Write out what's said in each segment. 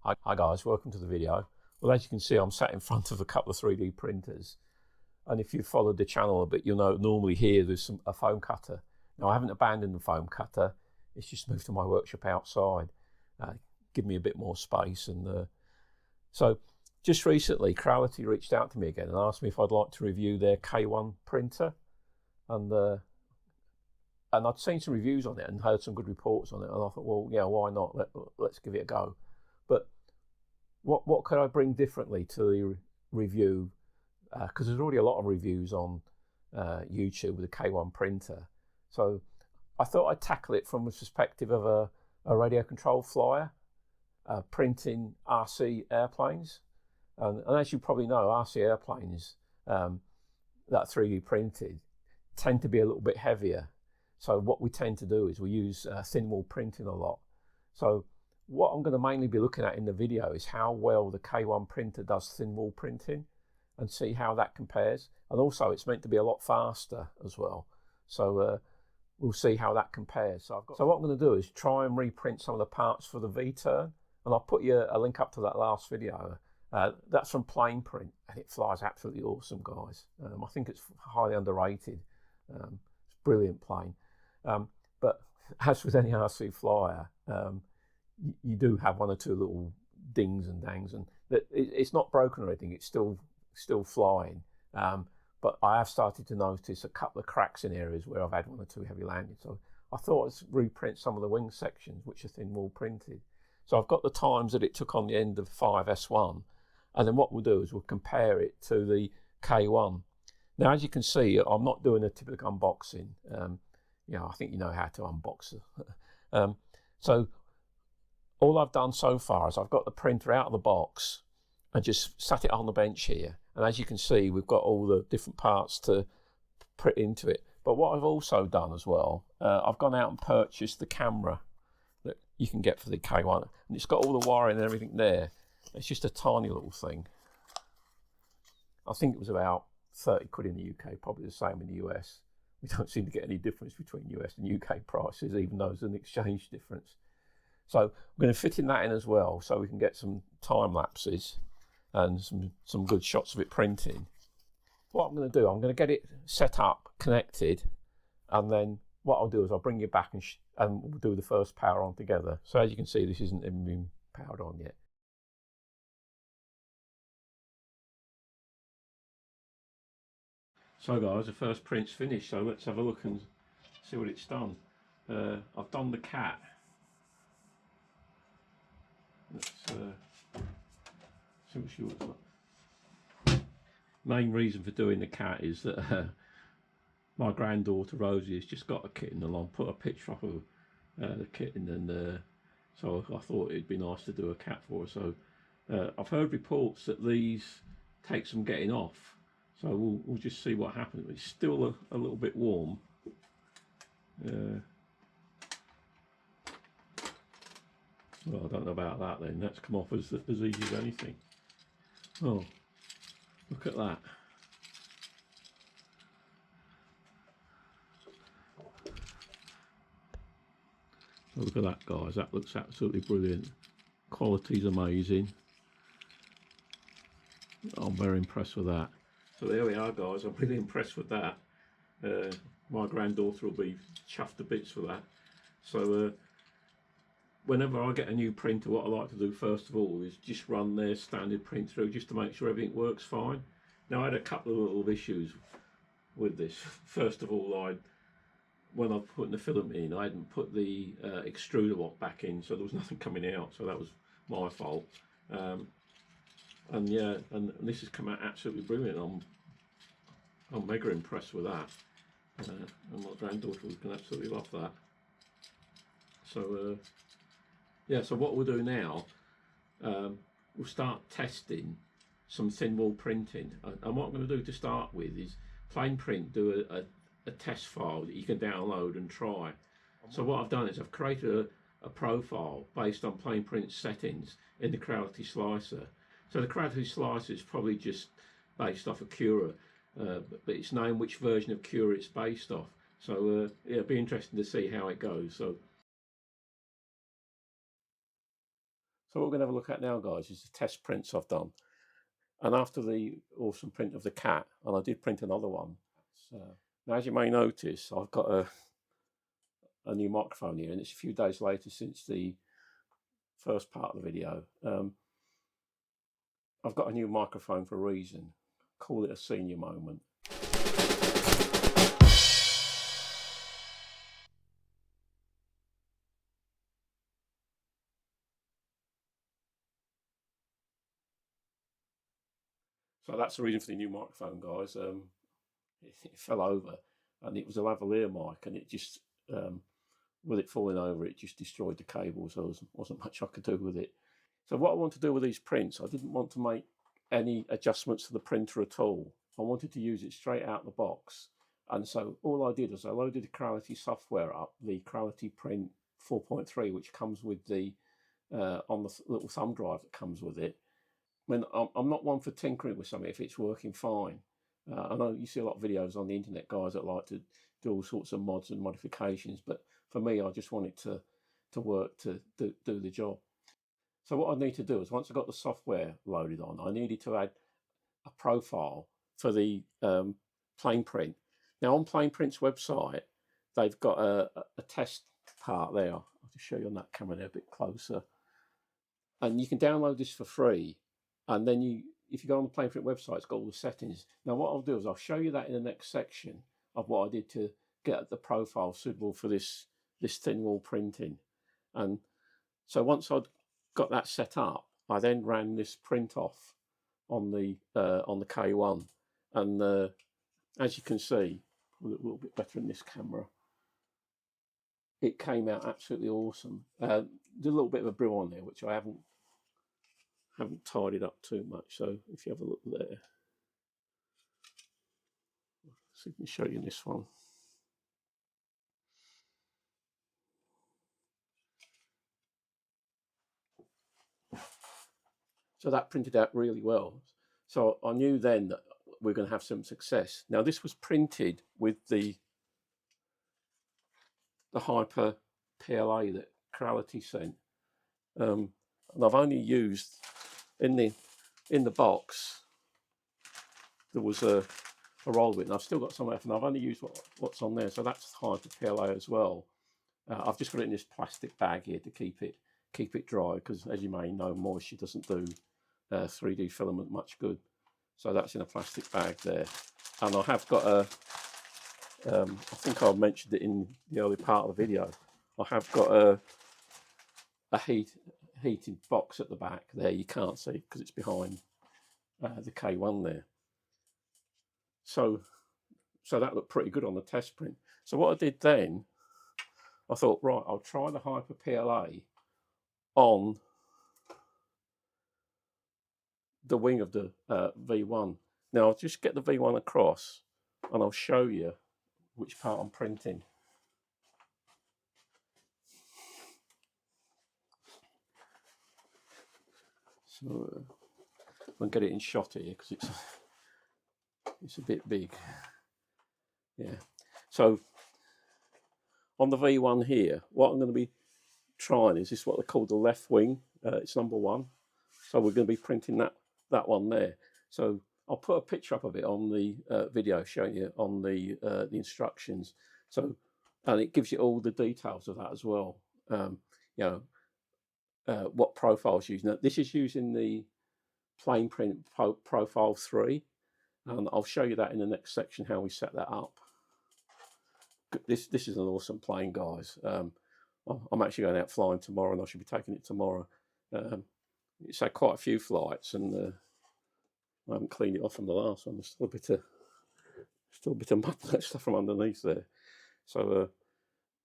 Hi guys, welcome to the video. Well, as you can see, I'm sat in front of a couple of 3D printers, and if you've followed the channel a bit, you'll know normally here there's a foam cutter. Now I haven't abandoned the foam cutter, it's just moved to my workshop outside, give me a bit more space. And so just recently Creality reached out to me again and asked me if I'd like to review their K1 printer, and I'd seen some reviews on it and heard some good reports on it, and I thought, well, yeah, why not? Let's give it a go. But what could I bring differently to the review? Because there's already a lot of reviews on YouTube with the K1 printer. So I thought I'd tackle it from the perspective of a radio control flyer printing RC airplanes. And as you probably know, RC airplanes that 3D printed tend to be a little bit heavier. So what we tend to do is we use thin wall printing a lot. So what I'm going to mainly be looking at in the video is how well the K1 printer does thin wall printing and see how that compares. And also it's meant to be a lot faster as well. So we'll see how that compares. So what I'm going to do is try and reprint some of the parts for the V-turn, and I'll put you a link up to that last video. That's from Plane Print, and it flies absolutely awesome, guys. I think it's highly underrated. It's a brilliant plane. But as with any RC flyer, you do have one or two little dings and dangs, and it's not broken or anything. It's still flying. But I have started to notice a couple of cracks in areas where I've had one or two heavy landings. So I thought I'd reprint some of the wing sections, which are thin wall printed. So I've got the times that it took on the end of 5S1, and then what we'll do is we'll compare it to the K1. Now, as you can see, I'm not doing a typical unboxing. I think you know how to unbox it. So all I've done so far is I've got the printer out of the box and just sat it on the bench here. And as you can see, we've got all the different parts to print into it. But what I've also done as well, I've gone out and purchased the camera that you can get for the K1. And it's got all the wiring and everything there. It's just a tiny little thing. I think it was about 30 quid in the UK, probably the same in the US. We don't seem to get any difference between US and UK prices, even though there's an exchange difference. So I'm going to fit in that in as well, so we can get some time lapses and some good shots of it printing. What I'm going to do, I'm going to get it set up, connected, and then what I'll do is I'll bring you back and we'll do the first power on together. So as you can see, this isn't even been powered on yet. So guys, the first print's finished, so let's have a look and see what it's done. I've done the cat. Let's see what she looks like. Main reason for doing the cat is that my granddaughter Rosie has just got a kitten, and I'll put a picture up of the kitten, and so I thought it'd be nice to do a cat for her. So I've heard reports that these take some getting off, so we'll just see what happens. It's still a little bit warm. Well, I don't know about that then. That's come off as easy as anything. Oh, look at that. Look at that, guys. That looks absolutely brilliant. Quality's amazing. I'm very impressed with that. So there we are, guys. I'm really impressed with that. My granddaughter will be chuffed to bits for that. So whenever I get a new printer, what I like to do first of all is just run their standard print through just to make sure everything works fine. Now I had a couple of little issues with this. First of all, when I was putting the filament in, I hadn't put the extruder lock back in, so there was nothing coming out, so that was my fault. And yeah, and this has come out absolutely brilliant. I'm mega impressed with that. And my granddaughter was going to absolutely love that. So yeah, so what we'll do now, we'll start testing some thin wall printing. And what I'm going to do to start with is Plane Print do a test file that you can download and try. So what I've done is I've created a profile based on Plane Print settings in the Creality slicer. So the Creality slicer is probably just based off of Cura, but it's known which version of Cura it's based off. So yeah, it'll be interesting to see how it goes. So So what we're going to have a look at now, guys, is the test prints I've done. And after the awesome print of the cat, and I did print another one. So, now, as you may notice, I've got a new microphone here, and it's a few days later since the first part of the video. I've got a new microphone for a reason. Call it a senior moment. So that's the reason for the new microphone, guys. It fell over, and it was a lavalier mic, and it just, with it falling over, it just destroyed the cable, so there wasn't much I could do with it. So what I want to do with these prints, I didn't want to make any adjustments to the printer at all. I wanted to use it straight out the box. And so all I did was I loaded the Creality software up, the Creality Print 4.3, which comes with the, on the little thumb drive that comes with it. I mean, I'm not one for tinkering with something if it's working fine. I know you see a lot of videos on the internet, guys, that like to do all sorts of mods and modifications, but for me, I just want it to work, to do the job. So what I need to do is, once I got the software loaded on, I needed to add a profile for the plane print. Now on Plane Print's website, they've got a test part there. I'll just show you on that camera there a bit closer. And you can download this for free. And then if you go on the Plane Print website, it's got all the settings. Now what I'll do is I'll show you that in the next section of what I did to get the profile suitable for this thin wall printing. And so once I'd got that set up, I then ran this print off on the K1, and as you can see, a little bit better in this camera, it came out absolutely awesome. There's a little bit of a brim on there, which I haven't tidied up too much. So if you have a look there, so I can show you this one. So that printed out really well. So I knew then that we're going to have some success. Now this was printed with the Hyper PLA that Creality sent, and I've only used in the box. There was a roll of it, and I've still got some left, and I've only used what's on there. So that's Hyper PLA as well. I've just got it in this plastic bag here to keep it dry, because as you may know, moisture doesn't do 3D filament much good. So that's in a plastic bag there, and I have got a. I think I mentioned it in the early part of the video. I have got a heated box at the back there. You can't see because it's behind the K1 there. So that looked pretty good on the test print. So what I did then, I thought, right, I'll try the Hyper PLA on the wing of the V1. Now I'll just get the V1 across, and I'll show you which part I'm printing. So I'll get it in shot here because it's a bit big. Yeah. So on the V1 here, what I'm going to be trying is what they call the left wing. It's number 1. So we're going to be printing that one there. So I'll put a picture up of it on the video showing you on the instructions. So, and it gives you all the details of that as well. You know, what profiles using. Now, this is using the Plane Print Profile 3, and I'll show you that in the next section how we set that up. This is an awesome plane, guys. I'm actually going out flying tomorrow, and I should be taking it tomorrow. It's had quite a few flights, and I haven't cleaned it off from the last one. There's still a bit of mud stuff from underneath there. So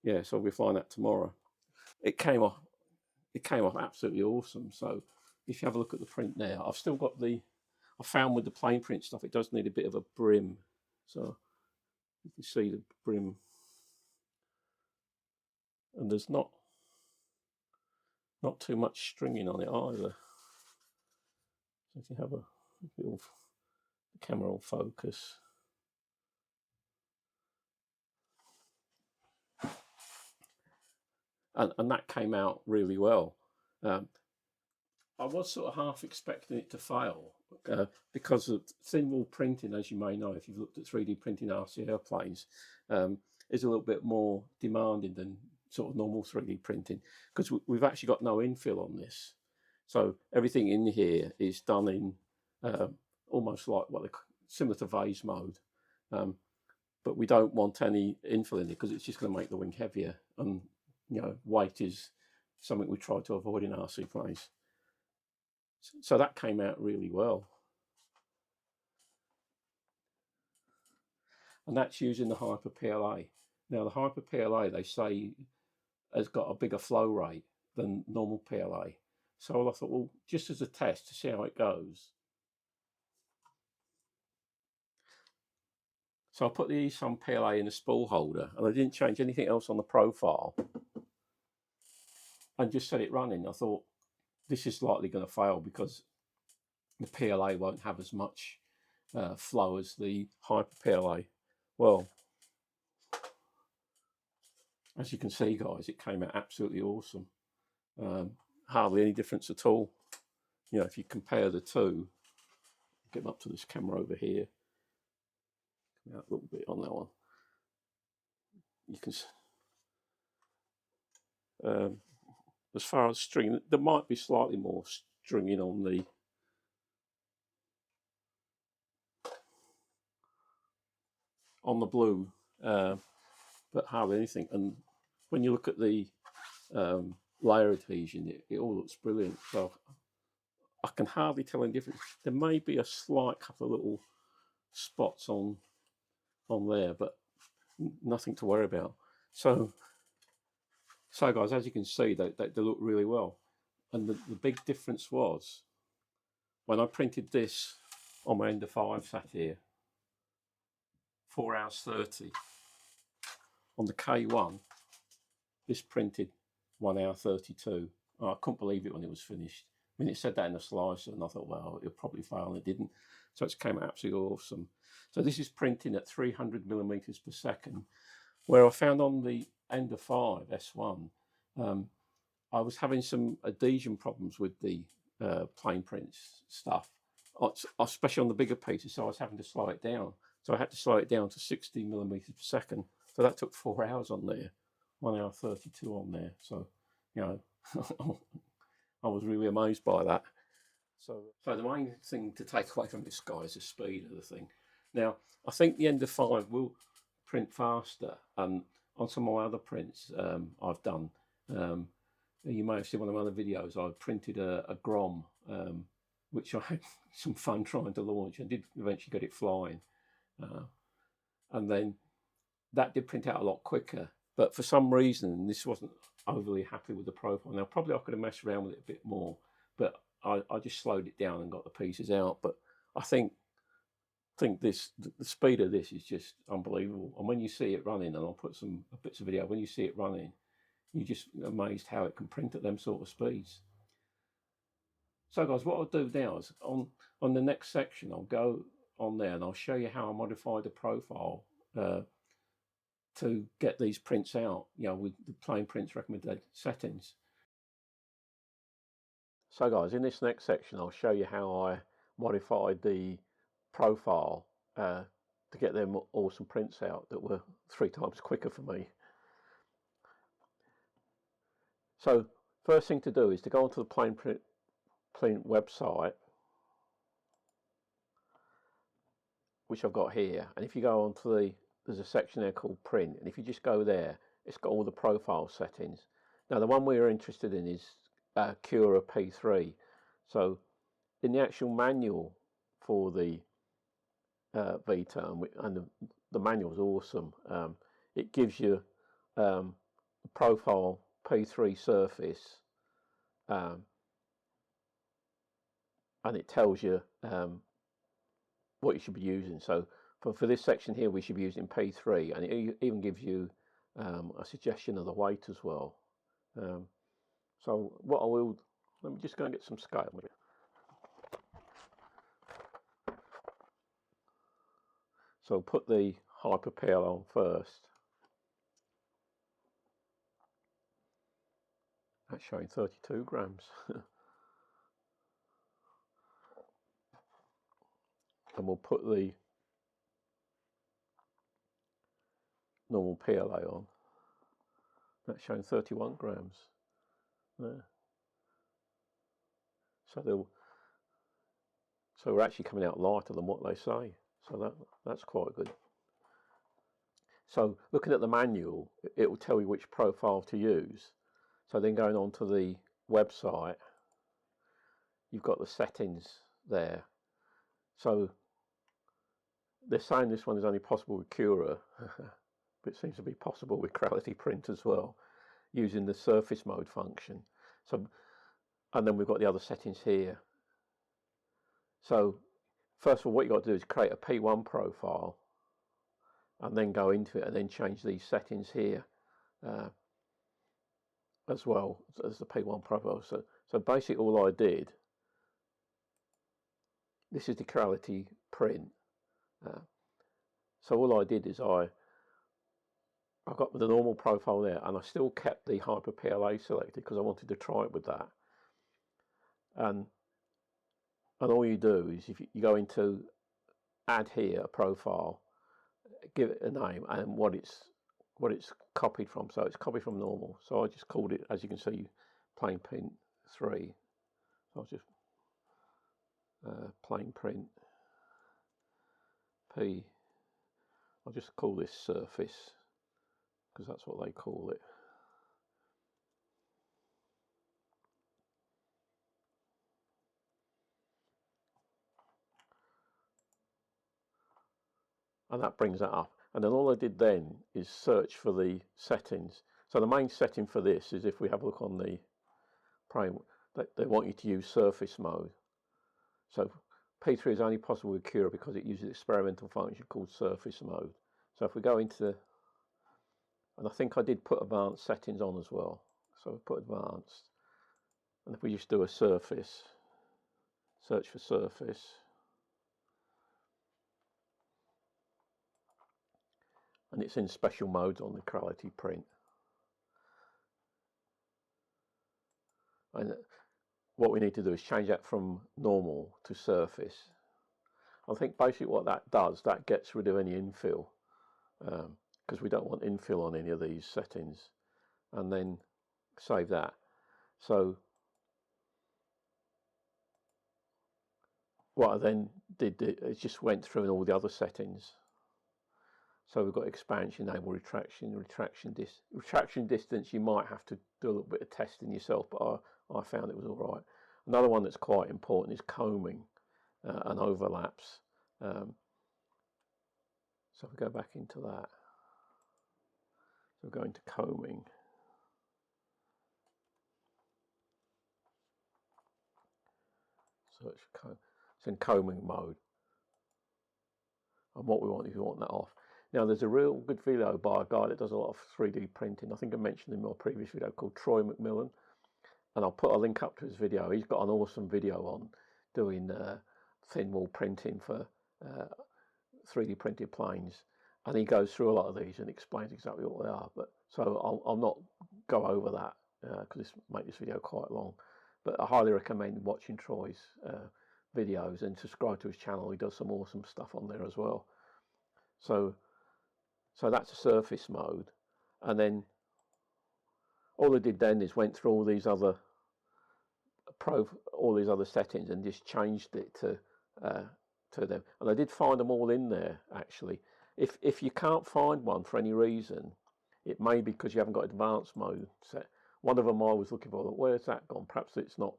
yeah, so we're flying that tomorrow. It came off absolutely awesome. So if you have a look at the print now, I've still got I found with the plain print stuff, it does need a bit of a brim. So you can see the brim, and there's not too much stringing on it either. So if you have the camera will focus. And that came out really well. I was sort of half expecting it to fail because of thin wall printing, as you may know, if you've looked at 3D printing RC airplanes, is a little bit more demanding than sort of normal 3D printing, because we've actually got no infill on this. So everything in here is done in almost like similar to vase mode, but we don't want any infill in it because it's just going to make the wing heavier, and weight is something we try to avoid in RC planes. So that came out really well. And that's using the Hyper PLA. Now the Hyper PLA, they say, has got a bigger flow rate than normal PLA. So I thought, well, just as a test to see how it goes. So I put the ESUN PLA in the spool holder, and I didn't change anything else on the profile, and just set it running. I thought, this is likely going to fail because the PLA won't have as much flow as the Hyper PLA. Well, as you can see, guys, it came out absolutely awesome. Hardly any difference at all. If you compare the two, get up to this camera over here, come out a little bit on that one. You can, as far as string, there might be slightly more stringing on the blue, but hardly anything. And when you look at the layer adhesion, it all looks brilliant. So I can hardly tell any difference. There may be a slight couple of little spots on there, but nothing to worry about. So guys, as you can see, they look really well. And the big difference was when I printed this on my Ender 5 sat here, 4 hours 30. On the K1, this printed 1 hour 32. I couldn't believe it when it was finished. I mean, it said that in the slicer, and I thought, well, it'll probably fail, and it didn't. So it came out absolutely awesome. So this is printing at 300 millimeters per second, where I found on the Ender 5 S1, I was having some adhesion problems with the plane prints stuff, especially on the bigger pieces, so I was having to slow it down. So I had to slow it down to 60 millimeters per second. So that took 4 hours on there, 1 hour 32 on there. So, I was really amazed by that. So the main thing to take away from this guy is the speed of the thing. Now, I think the Ender 5 will print faster, and on some of my other prints I've done, you may have seen one of my other videos, I printed a Grom, which I had some fun trying to launch, and did eventually get it flying. And then that did print out a lot quicker, but for some reason this wasn't overly happy with the profile. Now probably I could have messed around with it a bit more, but I just slowed it down and got the pieces out. But I think the speed of this is just unbelievable. And when you see it running, and I'll put some bits of video, when you see it running, you're just amazed how it can print at them sort of speeds. So guys, what I'll do now is on the next section, I'll go on there and I'll show you how I modify the profile to get these prints out, with the plane prints recommended settings. So guys, in this next section, I'll show you how I modified the profile to get them awesome prints out that were 3 times quicker for me. So first thing to do is to go onto the plane print website, which I've got here, and if you go onto there's a section there called print, and if you just go there, it's got all the profile settings. Now the one we're interested in is Cura P3. So in the actual manual for the V-term, and the manual is awesome, it gives you the profile P3 surface, and it tells you what you should be using. So for this section here, we should be using P3, and it even gives you a suggestion of the weight as well. So what I will, let me just go and get some scale. So put the Hyper PLA on first. That's showing 32 grams. and we'll put the normal PLA on. That's showing 31 grams there. So we're actually coming out lighter than what they say. So that's quite good. So looking at the manual, it will tell you which profile to use. So then going on to the website, you've got the settings there. So they're saying this one is only possible with Cura, but it seems to be possible with Creality Print as well, using the surface mode function. So, and then we've got the other settings here. So first of all, what you've got to do is create a P1 profile, and then go into it and then change these settings here as well as the P1 profile. So basically all I did, this is the Creality Print. So all I did is I got the normal profile there, and I still kept the Hyper PLA selected because I wanted to try it with that. And all you do is if you go into add here a profile, give it a name and what it's copied from. So it's copied from normal. So I just called it, as you can see, plain print 3. So I'll just plain print P. I'll just call this surface because that's what they call it. And that brings that up. And then all I did then is search for the settings. So the main setting for this is, if we have a look on the frame, they want you to use surface mode. So P3 is only possible with Cura because it uses experimental function called surface mode. So if we go into, and I think I did put advanced settings on as well. So we put advanced, and if we just do a surface, search for surface, and it's in special modes on the Creality Print. And what we need to do is change that from normal to surface. I think basically what that does, that gets rid of any infill, because we don't want infill on any of these settings. And then save that. So what I then did is just went through all the other settings. So we've got expansion, enable retraction, retraction distance. You might have to do a little bit of testing yourself, but I found it was all right. Another one that's quite important is combing and overlaps. So if we go back into that, so we're going to combing. Search for it's in combing mode. And what we want is we want that off. Now there's a real good video by a guy that does a lot of 3D printing. I think I mentioned in my previous video, called Troy McMillan. And I'll put a link up to his video. He's got an awesome video on doing thin wall printing for 3D printed planes. And he goes through a lot of these and explains exactly what they are. But so I'll not go over that because this make this video quite long. But I highly recommend watching Troy's videos and subscribe to his channel. He does some awesome stuff on there as well. So that's a surface mode, and then all I did then is went through all these other settings and just changed it to them. And I did find them all in there actually. If you can't find one for any reason, it may be because you haven't got advanced mode set. One of them I was looking for, where's that gone? Perhaps it's not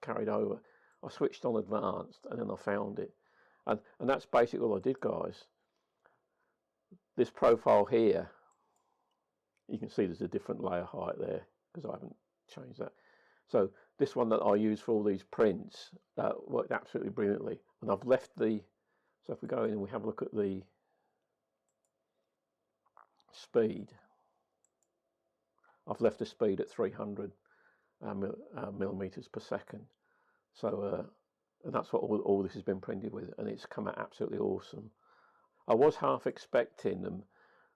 carried over. I switched on advanced and then I found it. And that's basically all I did, guys. This profile here, you can see there's a different layer height there because I haven't changed that. So this one that I use for all these prints worked absolutely brilliantly. And I've left the, so if we go in and we have a look at the speed, I've left the speed at 300 millimeters per second. So and that's what all this has been printed with, and it's come out absolutely awesome. I was half expecting them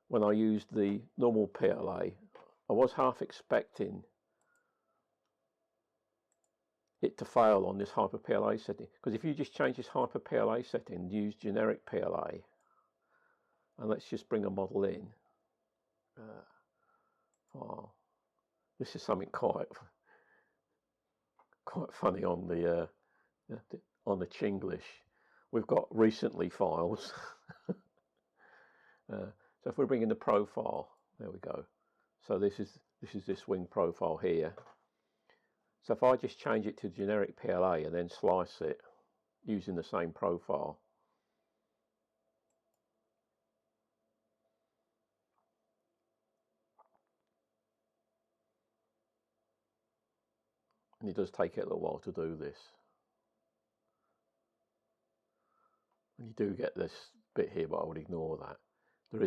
when I used the normal PLA. I was half expecting it to fail on this hyper PLA setting, because if you just change this hyper PLA setting and use generic PLA, and let's just bring a model in, file. This is something quite funny on the Chinglish. We've got recently files. So if we're bringing the profile, there we go. So this is this wing profile here. So if I just change it to generic PLA and then slice it using the same profile, and it does take it a little while to do this, and you do get this bit here, but I would ignore that. There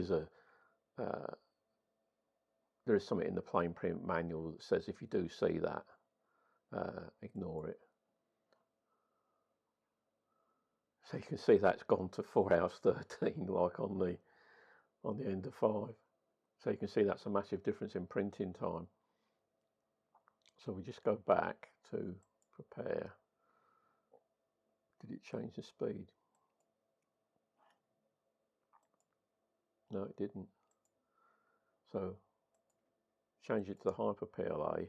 is something in the plain print manual that says if you do see that, ignore it. So you can see that's gone to 4 hours 13, like on the end of 5. So you can see that's a massive difference in printing time. So we just go back to prepare. Did it change the speed? No, it didn't. So change it to the hyper PLA.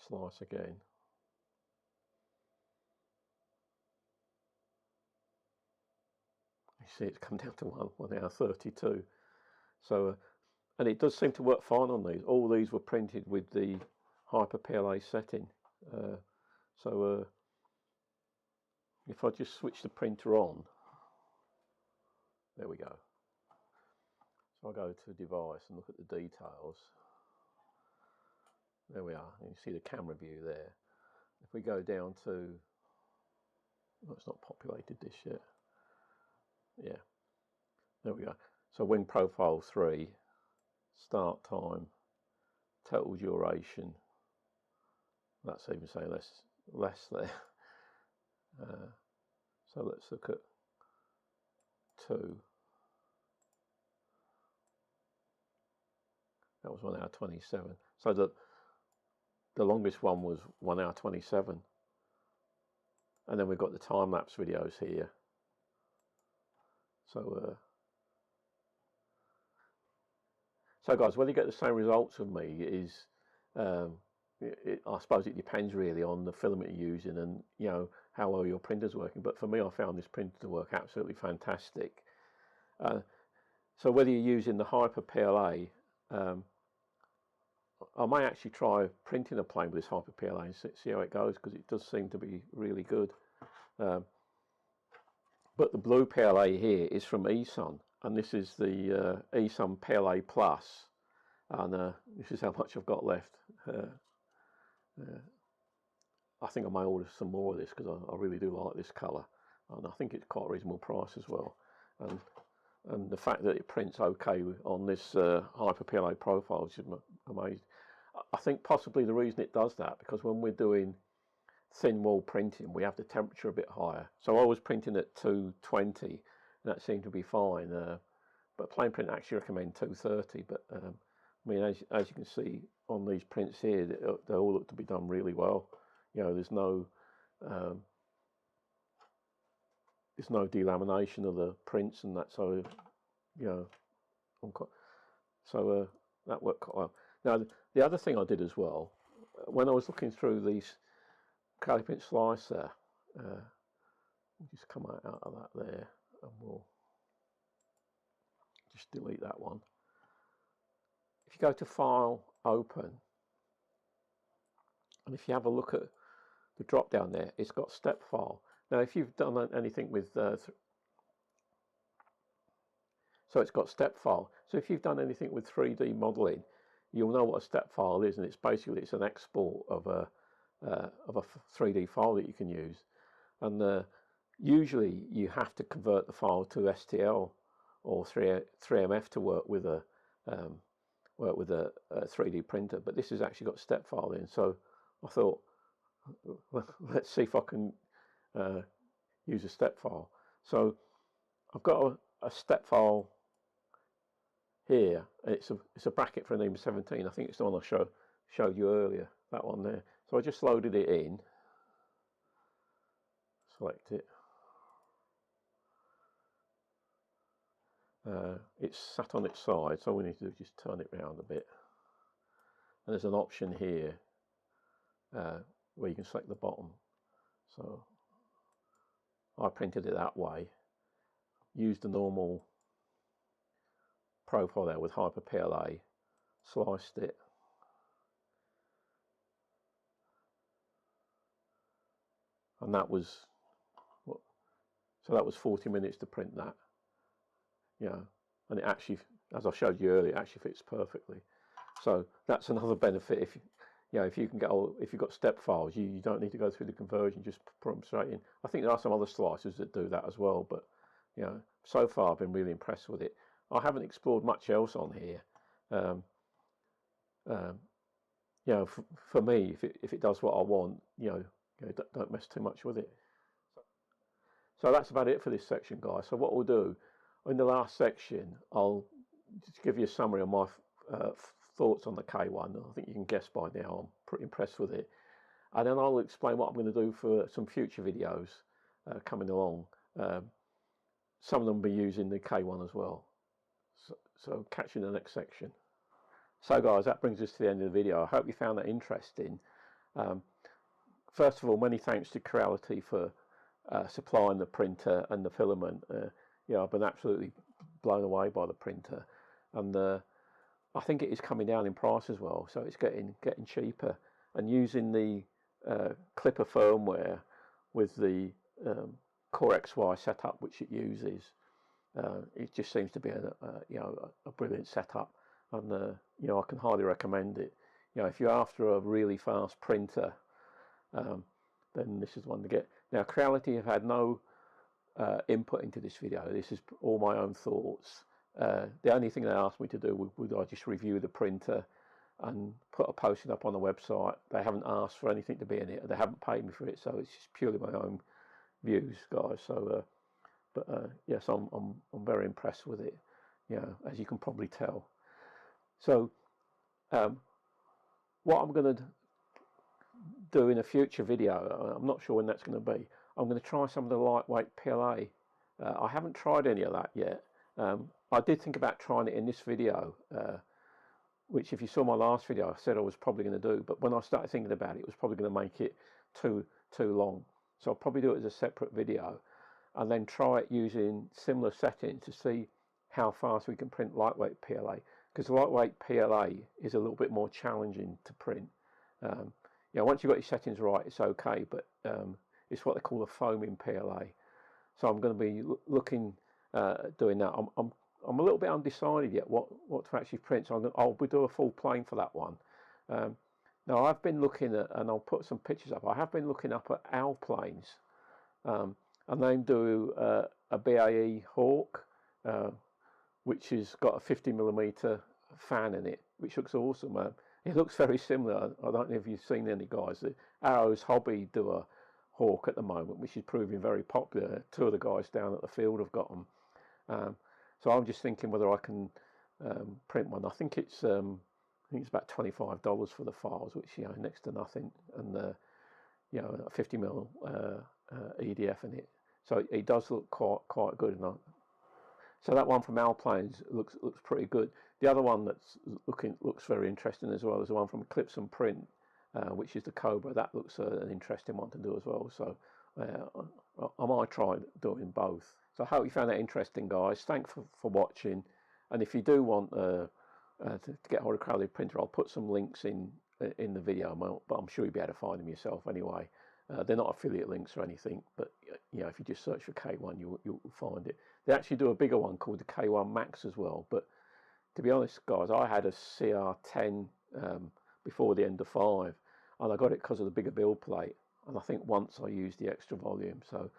Slice again. You see it's come down to 1 hour 32. So, and it does seem to work fine on these. All these were printed with the hyper PLA setting. If I just switch the printer on, there we go. So I go to device and look at the details. There we are. You can see the camera view there. If we go down to, well, it's not populated this yet. Yeah, there we go. So wing profile 3, start time, total duration. That's even saying less there. So let's look at 2. That was 1 hour 27. So the longest one was 1 hour 27. And then we've got the time-lapse videos here. So guys, whether you get the same results with me is, I suppose it depends really on the filament you're using and how well your printer's working. But for me, I found this printer to work absolutely fantastic. So whether you're using the hyper PLA, I may actually try printing a plane with this hyper PLA and see how it goes, because it does seem to be really good. But the blue PLA here is from eSun, and this is the eSun PLA Plus, and this is how much I've got left. I think I may order some more of this because I really do like this colour, and I think it's quite a reasonable price as well. And the fact that it prints okay on this hyper PLA profile is amazing. I think possibly the reason it does that, because when we're doing thin wall printing, we have the temperature a bit higher. So I was printing at 220, and that seemed to be fine. But plain print actually recommend 230. But I mean, as you can see on these prints here, they all look to be done really well. There's no delamination of the prints and that. So that worked quite well. Now the other thing I did as well, when I was looking through these Creality print slicer, we'll just come out of that there, and we'll just delete that one. If you go to File, Open, and if you have a look at the drop down there, it's got step file. Now if you've done anything with so it's got step file. So if you've done anything with 3D modeling, you'll know what a step file is, and it's an export of a 3D file that you can use. And usually you have to convert the file to STL or 3MF to work with a 3D printer, but this has actually got step file in. So I thought, well, let's see if I can use a step file. So I've got a step file here, it's a bracket for an EM17. I think it's the one I showed you earlier, that one there. So I just loaded it in, select it. It's sat on its side, so all we need to do is just turn it round a bit. And there's an option here where you can select the bottom. So I printed it that way, used the normal profile there with Hyper PLA, sliced it, and that was so that was 40 minutes to print that. And it actually, as I showed you earlier, it actually fits perfectly. So that's another benefit. If you can get if you've got step files, you don't need to go through the conversion, just put them straight in. I think there are some other slicers that do that as well, but so far I've been really impressed with it. I haven't explored much else on here. For me, if it does what I want, don't mess too much with it. So that's about it for this section, guys. So what we'll do in the last section, I'll just give you a summary of my thoughts on the K1. I think you can guess by now I'm pretty impressed with it. And then I'll explain what I'm going to do for some future videos coming along. Some of them will be using the K1 as well. So catch you in the next section. So guys, that brings us to the end of the video. I hope you found that interesting. First of all, many thanks to Creality for supplying the printer and the filament. I've been absolutely blown away by the printer, and I think it is coming down in price as well. So it's getting cheaper, and using the Klipper firmware with the Core XY setup which it uses, it just seems to be a brilliant setup, and I can highly recommend it. If you're after a really fast printer, then this is one to get. Now, Creality have had no input into this video. This is all my own thoughts. The only thing they asked me to do would I just review the printer and put a posting up on the website. They haven't asked for anything to be in it. They haven't paid me for it, so it's just purely my own views, guys. So, yes, I'm very impressed with it. As you can probably tell. So, what I'm going to do in a future video, I'm not sure when that's going to be, I'm going to try some of the lightweight PLA. I haven't tried any of that yet. I did think about trying it in this video, which if you saw my last video, I said I was probably going to do, but when I started thinking about it, it was probably going to make it too long. So I'll probably do it as a separate video and then try it using similar settings to see how fast we can print lightweight PLA, because lightweight PLA is a little bit more challenging to print. Once you've got your settings right, it's okay, but it's what they call a foaming PLA. So I'm going to be looking at doing that. I'm a little bit undecided yet what to actually print, so I'll do a full plane for that one. Now I've been looking at, and I'll put some pictures up, I have been looking up at aeroplanes, and they do a BAE Hawk, which has got a 50mm fan in it, which looks awesome. It looks very similar. I don't know if you've seen any, guys. The Arrows Hobby do a Hawk at the moment, which is proving very popular. Two of the guys down at the field have got them. So I'm just thinking whether I can print one. I think it's about $25 for the files, which next to nothing, and a 50mm EDF in it. So it does look quite good. So that one from aeroplanes looks pretty good. The other one that's looks very interesting as well is the one from Clips and Print, which is the Cobra. That looks an interesting one to do as well. So I might try doing both. So I hope you found that interesting, guys. Thanks for watching. And if you do want to get hold of Creality printer, I'll put some links in the video, but I'm sure you'll be able to find them yourself anyway. They're not affiliate links or anything, but if you just search for K1, you'll find it. They actually do a bigger one called the K1 Max as well. But to be honest, guys, I had a CR10 before the Ender 5, and I got it because of the bigger build plate. And I think once I used the extra volume. So,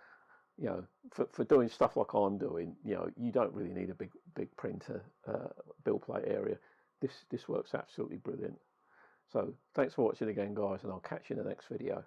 for doing stuff like I'm doing, you don't really need a big printer build plate area. This works absolutely brilliant. So thanks for watching again, guys, and I'll catch you in the next video.